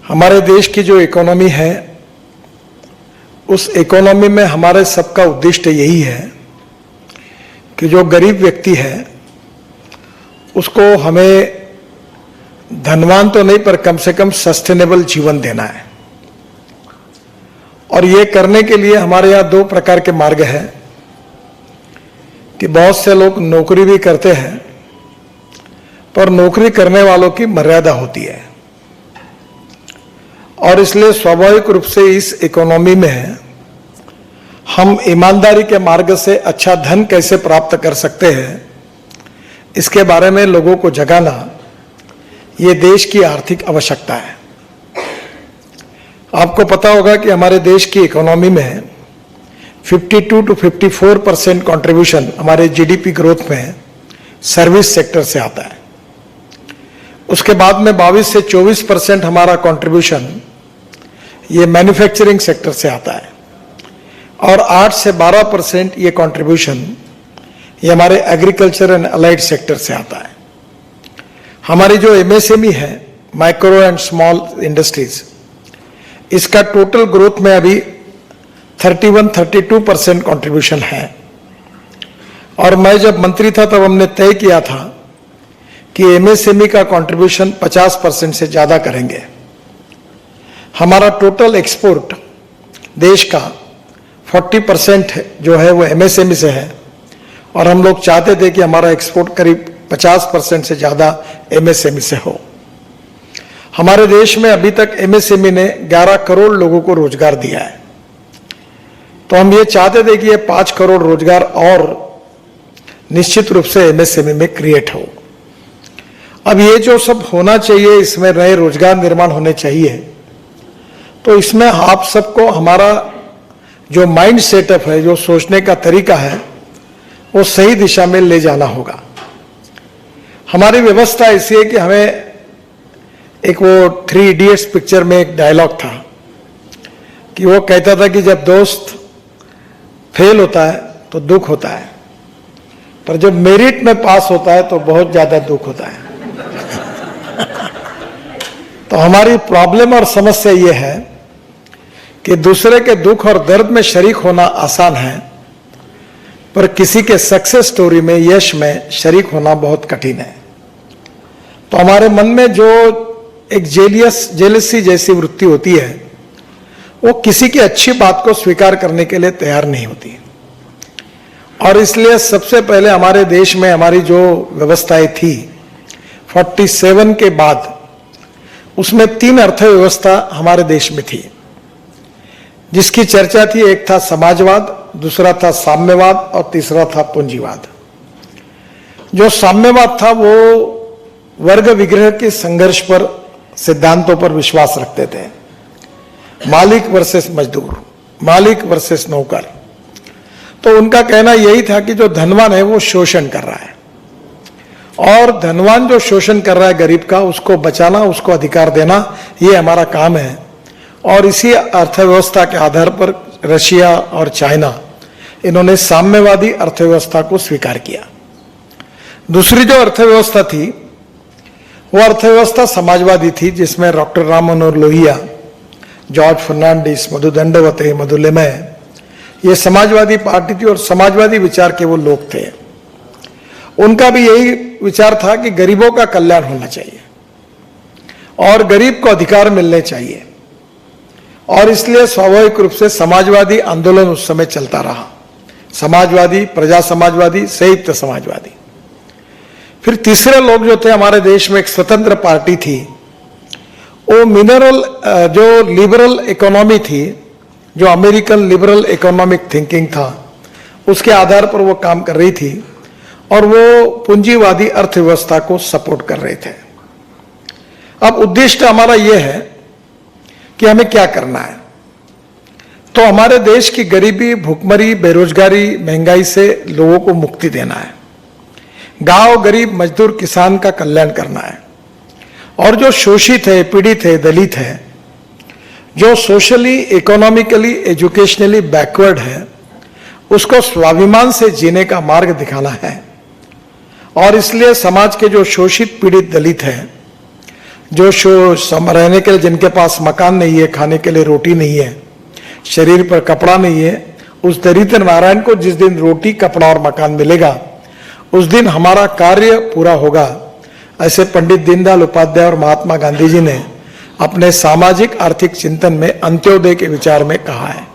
हमारे देश की जो इकोनॉमी है, उस इकोनॉमी में हमारे सबका उद्देश्य यही है कि जो गरीब व्यक्ति है उसको हमें धनवान तो नहीं पर कम से कम सस्टेनेबल जीवन देना है। और ये करने के लिए हमारे यहाँ दो प्रकार के मार्ग हैं कि बहुत से लोग नौकरी भी करते हैं, पर नौकरी करने वालों की मर्यादा होती है और इसलिए स्वाभाविक रूप से इस इकोनॉमी में हम ईमानदारी के मार्ग से अच्छा धन कैसे प्राप्त कर सकते हैं, इसके बारे में लोगों को जगाना ये देश की आर्थिक आवश्यकता है। आपको पता होगा कि हमारे देश की इकोनॉमी में 52 to 54% कंट्रीब्यूशन हमारे जीडीपी ग्रोथ में सर्विस सेक्टर से आता है। उसके बाद में 22 से 24% हमारा कंट्रीब्यूशन ये मैन्युफैक्चरिंग सेक्टर से आता है और 8 से 12% ये कंट्रीब्यूशन ये हमारे एग्रीकल्चर एंड अलाइड सेक्टर से आता है। हमारी जो एमएसएमई है, माइक्रो एंड स्मॉल इंडस्ट्रीज, इसका टोटल ग्रोथ में अभी 31-32% कंट्रीब्यूशन है। और मैं जब मंत्री था तब हमने तय किया था कि एमएसएमई का कंट्रीब्यूशन 50% से ज्यादा करेंगे। हमारा टोटल एक्सपोर्ट देश का 40% जो है वो एमएसएमई से है और हम लोग चाहते थे कि हमारा एक्सपोर्ट करीब 50% से ज्यादा एमएसएमई से हो। हमारे देश में अभी तक एमएसएमई ने 11 करोड़ लोगों को रोजगार दिया है, तो हम ये चाहते थे कि ये 5 करोड़ रोजगार और निश्चित रूप से एमएसएमई में क्रिएट हो। अब ये जो सब होना चाहिए, इसमें नए रोजगार निर्माण होने चाहिए, तो इसमें आप सबको हमारा जो माइंड सेटअप है, जो सोचने का तरीका है, वो सही दिशा में ले जाना होगा। हमारी व्यवस्था ऐसी है कि हमें एक वो 3 इडियट्स पिक्चर में एक डायलॉग था कि वो कहता था कि जब दोस्त फेल होता है तो दुख होता है, पर जब मेरिट में पास होता है तो बहुत ज्यादा दुख होता है। तो हमारी प्रॉब्लम और समस्या ये है कि दूसरे के दुख और दर्द में शरीक होना आसान है, पर किसी के सक्सेस स्टोरी में, यश में शरीक होना बहुत कठिन है। तो हमारे मन में जो एक जेलसी जैसी वृत्ति होती है, वो किसी की अच्छी बात को स्वीकार करने के लिए तैयार नहीं होती। और इसलिए सबसे पहले हमारे देश में हमारी जो व्यवस्थाएं थी 47 के बाद, उसमें 3 अर्थव्यवस्था हमारे देश में थी जिसकी चर्चा थी। एक था समाजवाद, दूसरा था साम्यवाद और तीसरा था पूंजीवाद। जो साम्यवाद था वो वर्ग विग्रह के संघर्ष पर, सिद्धांतों पर विश्वास रखते थे। मालिक वर्सेस मजदूर, मालिक वर्सेस नौकर। तो उनका कहना यही था कि जो धनवान है वो शोषण कर रहा है और धनवान जो शोषण कर रहा है गरीब का, उसको बचाना, उसको अधिकार देना, ये हमारा काम है। और इसी अर्थव्यवस्था के आधार पर रशिया और चाइना, इन्होंने साम्यवादी अर्थव्यवस्था को स्वीकार किया। दूसरी जो अर्थव्यवस्था थी वो अर्थव्यवस्था समाजवादी थी, जिसमें डॉक्टर राम मनोहर लोहिया, जॉर्ज फर्नांडिस, मधु दंडवते, मधुलिमय, ये समाजवादी पार्टी थी और समाजवादी विचार के वो लोग थे। उनका भी यही विचार था कि गरीबों का कल्याण होना चाहिए और गरीब को अधिकार मिलने चाहिए। और इसलिए स्वाभाविक रूप से समाजवादी आंदोलन उस समय चलता रहा, समाजवादी, प्रजा समाजवादी, संयुक्त समाजवादी। फिर तीसरे लोग जो थे हमारे देश में, एक स्वतंत्र पार्टी थी, वो जो लिबरल इकोनॉमी थी, जो अमेरिकन लिबरल इकोनॉमिक थिंकिंग था, उसके आधार पर वो काम कर रही थी और वो पूंजीवादी अर्थव्यवस्था को सपोर्ट कर रहे थे। अब उद्देश्य हमारा ये है कि हमें क्या करना है। तो हमारे देश की गरीबी, भुखमरी, बेरोजगारी, महंगाई से लोगों को मुक्ति देना है। गांव, गरीब, मजदूर, किसान का कल्याण करना है। और जो शोषित है, पीड़ित है, दलित है, जो सोशली, इकोनॉमिकली, एजुकेशनली बैकवर्ड है, उसको स्वाभिमान से जीने का मार्ग दिखाना है। और इसलिए समाज के जो शोषित, पीड़ित, दलित हैं, जो रहने के लिए जिनके पास मकान नहीं है, खाने के लिए रोटी नहीं है, शरीर पर कपड़ा नहीं है, उस दरिद्र नारायण को जिस दिन रोटी, कपड़ा और मकान मिलेगा उस दिन हमारा कार्य पूरा होगा। ऐसे पंडित दीनदयाल उपाध्याय और महात्मा गांधी जी ने अपने सामाजिक आर्थिक चिंतन में अंत्योदय के विचार में कहा है।